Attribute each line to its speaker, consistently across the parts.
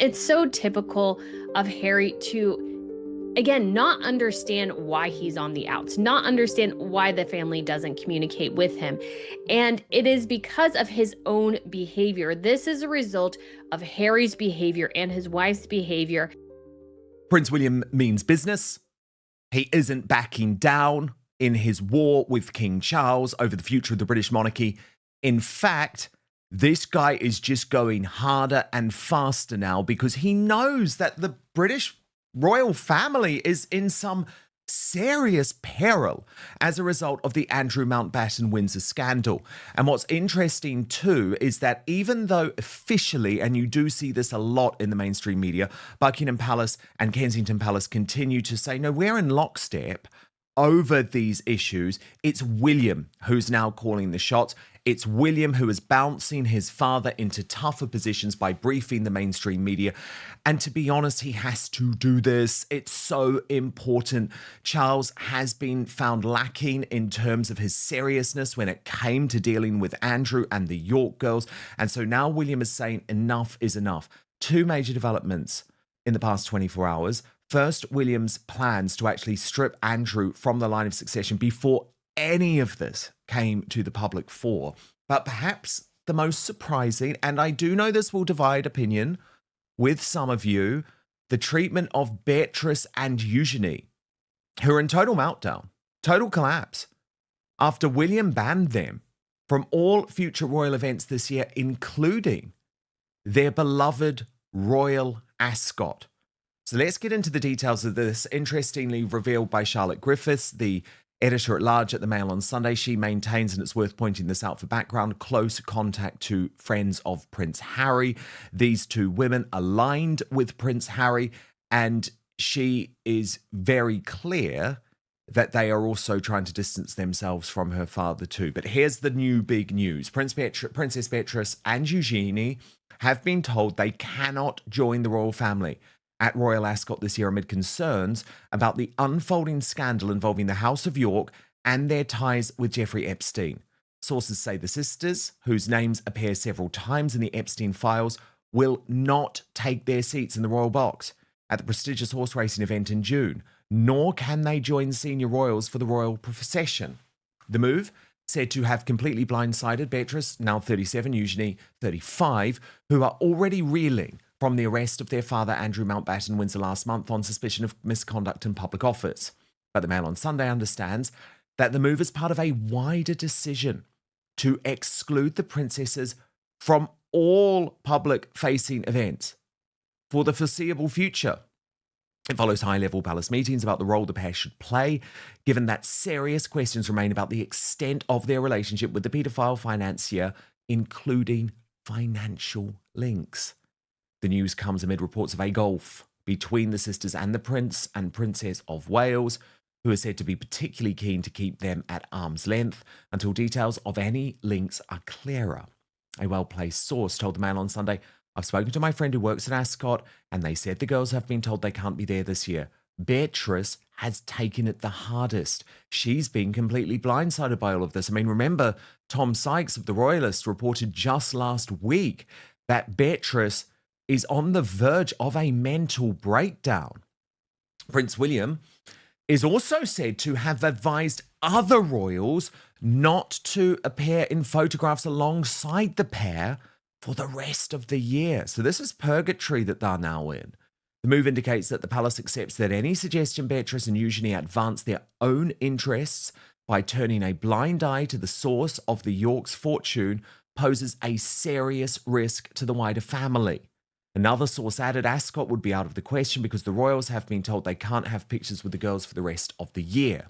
Speaker 1: It's so typical of Harry to, again, not understand why he's on the outs, not understand why the family doesn't communicate with him. And it is because of his own behavior. This is a result of Harry's behavior and his wife's behavior.
Speaker 2: Prince William means business. He isn't backing down in his war with King Charles over the future of the British monarchy. In fact, this guy is just going harder and faster now because he knows that the British royal family is in some serious peril as a result of the Andrew Mountbatten Windsor scandal. And what's interesting too is that even though officially, and you do see this a lot in the mainstream media, Buckingham Palace and Kensington Palace continue to say, no, we're in lockstep over these issues, it's William who's now calling the shots. It's William who is bouncing his father into tougher positions by briefing the mainstream media. And to be honest, he has to do this. It's so important. Charles has been found lacking in terms of his seriousness when it came to dealing with Andrew and the York girls. And so now William is saying enough is enough. Two major developments in the past 24 hours. First, William's plans to actually strip Andrew from the line of succession before any of this came to the public fore. But perhaps the most surprising, and I do know this will divide opinion with some of you, the treatment of Beatrice and Eugenie, who are in total meltdown, total collapse, after William banned them from all future royal events this year, including their beloved royal ascot. So let's get into the details of this, interestingly revealed by Charlotte Griffiths, the editor-at-large at the Mail on Sunday. She maintains, and it's worth pointing this out for background, close contact to friends of Prince Harry. These two women aligned with Prince Harry, and she is very clear that they are also trying to distance themselves from her father too. But here's the new big news. Princess Beatrice and Eugenie have been told they cannot join the royal family at Royal Ascot this year amid concerns about the unfolding scandal involving the House of York and their ties with Jeffrey Epstein. Sources say the sisters, whose names appear several times in the Epstein files, will not take their seats in the royal box at the prestigious horse racing event in June, nor can they join senior royals for the royal procession. The move, said to have completely blindsided Beatrice, now 37, Eugenie, 35, who are already reeling from the arrest of their father, Andrew Mountbatten Windsor, last month on suspicion of misconduct in public office. But the Mail on Sunday understands that the move is part of a wider decision to exclude the princesses from all public-facing events for the foreseeable future. It follows high-level palace meetings about the role the pair should play, given that serious questions remain about the extent of their relationship with the paedophile financier, including financial links. The news comes amid reports of a gulf between the sisters and the Prince and Princess of Wales, who are said to be particularly keen to keep them at arm's length until details of any links are clearer. A well-placed source told the Mail on Sunday, "I've spoken to my friend who works at Ascot, and they said the girls have been told they can't be there this year. Beatrice has taken it the hardest. She's been completely blindsided by all of this." I mean, remember, Tom Sykes of The Royalist reported just last week that Beatrice is on the verge of a mental breakdown. Prince William is also said to have advised other royals not to appear in photographs alongside the pair for the rest of the year. So this is purgatory that they're now in. The move indicates that the palace accepts that any suggestion Beatrice and Eugenie advance their own interests by turning a blind eye to the source of the York's fortune poses a serious risk to the wider family. Another source added Ascot would be out of the question because the royals have been told they can't have pictures with the girls for the rest of the year.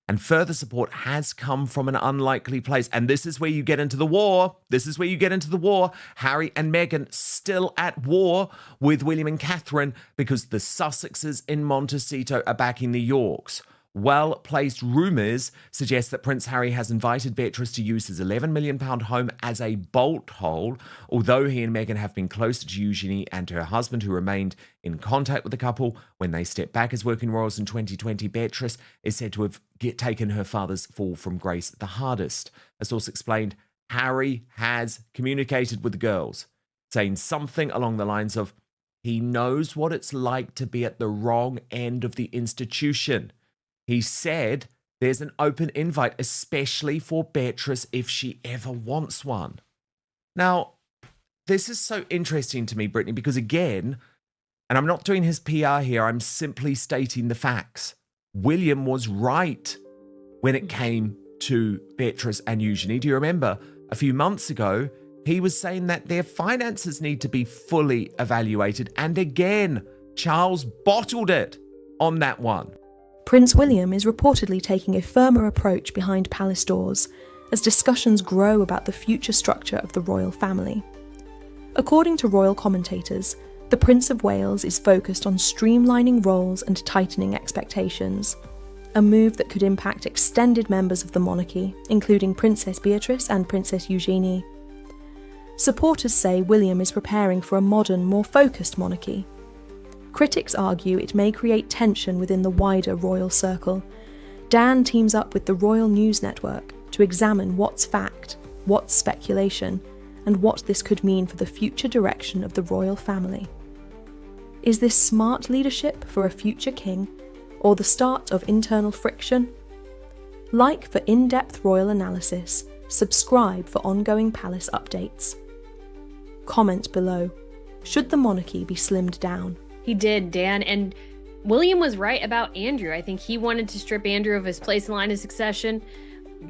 Speaker 2: And further support has come from an unlikely place. And this is where you get into the war. Harry and Meghan still at war with William and Catherine because the Sussexes in Montecito are backing the Yorks. Well-placed rumours suggest that Prince Harry has invited Beatrice to use his £11 million home as a bolt hole, although he and Meghan have been closer to Eugenie and her husband, who remained in contact with the couple when they stepped back as working royals in 2020. Beatrice is said to have taken her father's fall from grace the hardest. A source explained Harry has communicated with the girls, saying something along the lines of, He knows what it's like to be at the wrong end of the institution. He said there's an open invite, especially for Beatrice if she ever wants one. Now, this is so interesting to me, Brittany, because again, and I'm not doing his PR here, I'm simply stating the facts. William was right when it came to Beatrice and Eugenie. Do you remember a few months ago, he was saying that their finances need to be fully evaluated. And again, Charles bottled it on that one.
Speaker 3: Prince William is reportedly taking a firmer approach behind palace doors as discussions grow about the future structure of the royal family. According to royal commentators, the Prince of Wales is focused on streamlining roles and tightening expectations, a move that could impact extended members of the monarchy, including Princess Beatrice and Princess Eugenie. Supporters say William is preparing for a modern, more focused monarchy. Critics argue it may create tension within the wider royal circle. Dan teams up with the Royal News Network to examine what's fact, what's speculation, and what this could mean for the future direction of the royal family. Is this smart leadership for a future king, or the start of internal friction? Like for in-depth royal analysis, subscribe for ongoing palace updates. Comment below. Should the monarchy be slimmed down?
Speaker 1: He did, Dan, and William was right about Andrew. I think he wanted to strip Andrew of his place in line of succession,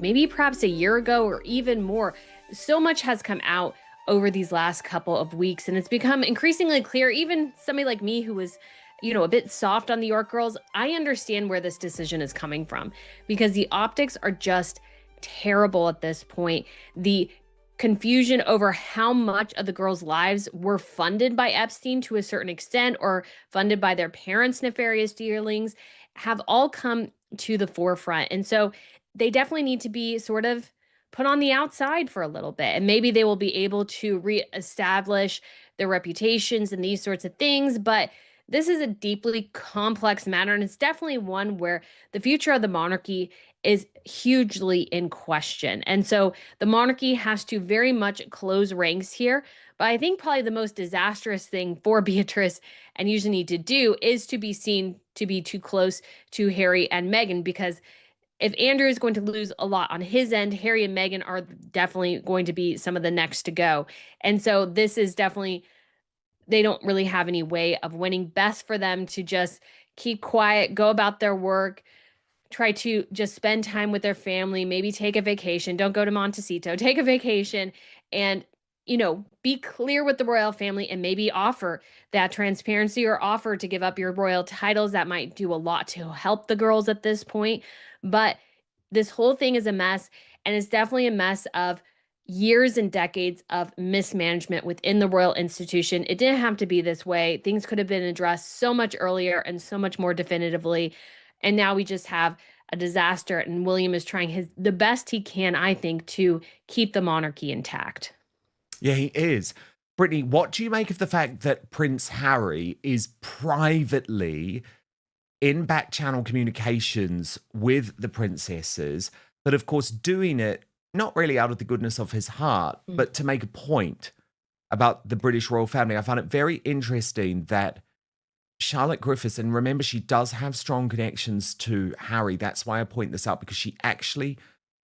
Speaker 1: maybe perhaps a year ago or even more. So much has come out over these last couple of weeks, and it's become increasingly clear, even somebody like me who was, a bit soft on the York girls, I understand where this decision is coming from because the optics are just terrible at this point. The confusion over how much of the girls' lives were funded by Epstein to a certain extent or funded by their parents' nefarious dealings have all come to the forefront. And so they definitely need to be sort of put on the outside for a little bit. And maybe they will be able to reestablish their reputations and these sorts of things. But this is a deeply complex matter. And it's definitely one where the future of the monarchy is hugely in question. And so the monarchy has to very much close ranks here. But I think probably the most disastrous thing for Beatrice and Eugenie to do is to be seen to be too close to Harry and Meghan, because if Andrew is going to lose a lot on his end, Harry and Meghan are definitely going to be some of the next to go. And so this is definitely, they don't really have any way of winning. Best for them to just keep quiet, go about their work, try to just spend time with their family, maybe take a vacation. Don't go to Montecito, take a vacation and, be clear with the royal family and maybe offer that transparency or offer to give up your royal titles. That might do a lot to help the girls at this point. But this whole thing is a mess, and it's definitely a mess of years and decades of mismanagement within the royal institution. It didn't have to be this way. Things could have been addressed so much earlier and so much more definitively. And now we just have a disaster, and William is trying the best he can, I think, to keep the monarchy intact.
Speaker 2: Yeah, he is. Brittany, what do you make of the fact that Prince Harry is privately in back channel communications with the princesses, but of course doing it not really out of the goodness of his heart, but to make a point about the British royal family? I found it very interesting that Charlotte Griffiths, and remember, she does have strong connections to Harry. That's why I point this out, because she actually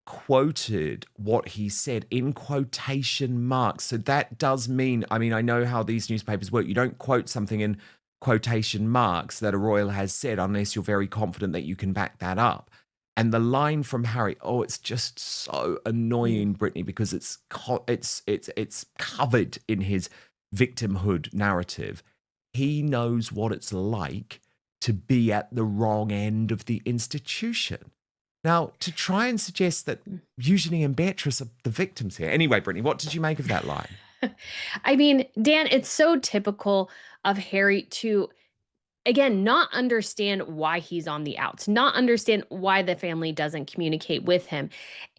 Speaker 2: quoted what he said in quotation marks. So that does mean, I know how these newspapers work. You don't quote something in quotation marks that a royal has said unless you're very confident that you can back that up. And the line from Harry, it's just so annoying, Brittany, because it's covered in his victimhood narrative. He knows what it's like to be at the wrong end of the institution. Now, to try and suggest that Eugenie and Beatrice are the victims here. Anyway, Brittany, what did you make of that line?
Speaker 1: Dan, it's so typical of Harry to, again, not understand why he's on the outs, not understand why the family doesn't communicate with him.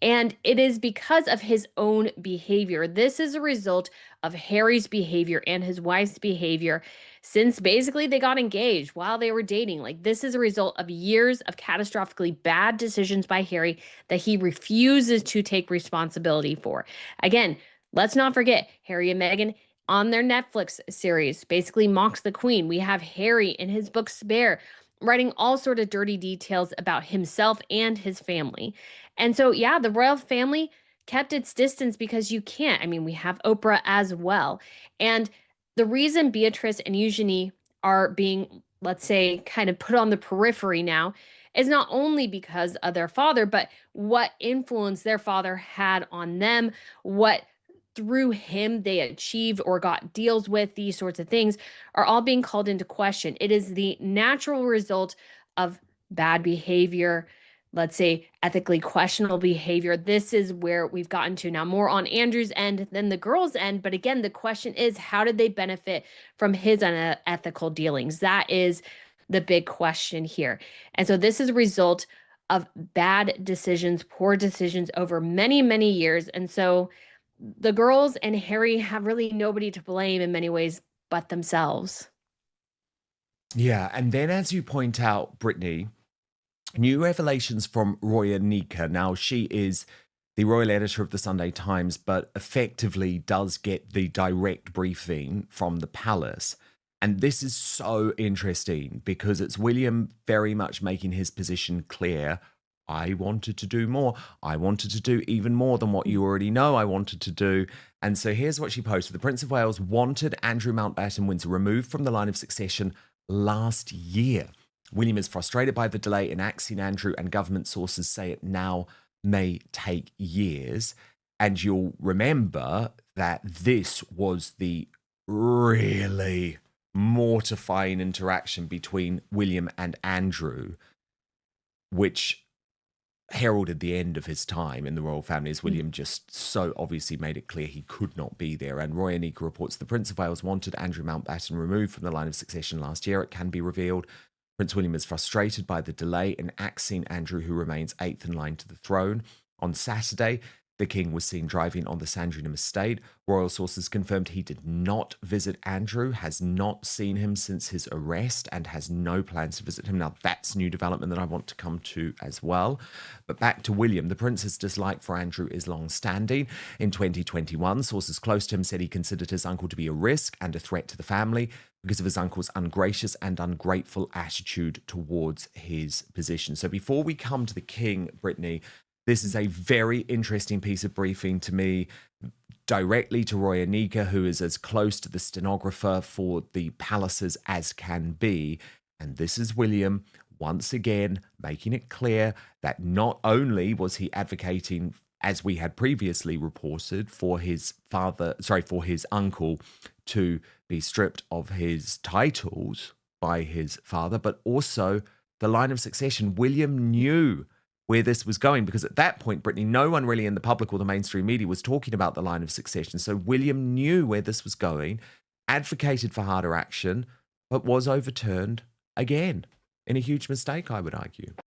Speaker 1: And it is because of his own behavior. This is a result of Harry's behavior and his wife's behavior since basically they got engaged while they were dating. Like, this is a result of years of catastrophically bad decisions by Harry that he refuses to take responsibility for. Again, let's not forget Harry and Meghan on their Netflix series basically mocks the queen. We have Harry in his book Spare writing all sort of dirty details about himself and his family. And so, yeah, the royal family kept its distance because you can't. I mean, we have Oprah as well. And the reason Beatrice and Eugenie are being, let's say, kind of put on the periphery now is not only because of their father, but what influence their father had on them, what through him they achieved or got deals with, these sorts of things are all being called into question. It is the natural result of bad behavior, let's say ethically questionable behavior. This is where we've gotten to now, more on Andrew's end than the girls' end. But again, the question is, how did they benefit from his unethical dealings? That is the big question here. And so this is a result of bad decisions, poor decisions over many, many years. And so the girls and Harry have really nobody to blame in many ways but themselves.
Speaker 2: Yeah, and then as you point out, Brittany, new revelations from Roya Nika. Now, she is the royal editor of the Sunday Times, but effectively does get the direct briefing from the palace. And this is so interesting because it's William very much making his position clear. I wanted to do more. I wanted to do even more than what you already know I wanted to do. And so here's what she posted. The Prince of Wales wanted Andrew Mountbatten Windsor removed from the line of succession last year. William is frustrated by the delay in axing Andrew, and government sources say it now may take years. And you'll remember that this was the really mortifying interaction between William and Andrew, which heralded the end of his time in the royal family, as William just so obviously made it clear he could not be there. And Roya Nika reports the Prince of Wales wanted Andrew Mountbatten removed from the line of succession last year. It can be revealed Prince William is frustrated by the delay in axing Andrew, who remains 8th in line to the throne. On Saturday, the king was seen driving on the Sandringham estate. Royal sources confirmed he did not visit Andrew, has not seen him since his arrest, and has no plans to visit him. Now, that's new development that I want to come to as well. But back to William. The prince's dislike for Andrew is long-standing. In 2021, sources close to him said he considered his uncle to be a risk and a threat to the family because of his uncle's ungracious and ungrateful attitude towards his position. So before we come to the king, Brittany, this is a very interesting piece of briefing to me, directly to Roya Nika, who is as close to the stenographer for the palaces as can be. And this is William, once again, making it clear that not only was he advocating, as we had previously reported, for his uncle to be stripped of his titles by his father, but also the line of succession. William knew where this was going, because at that point, Brittany, no one really in the public or the mainstream media was talking about the line of succession. So William knew where this was going, advocated for harder action, but was overturned again in a huge mistake, I would argue.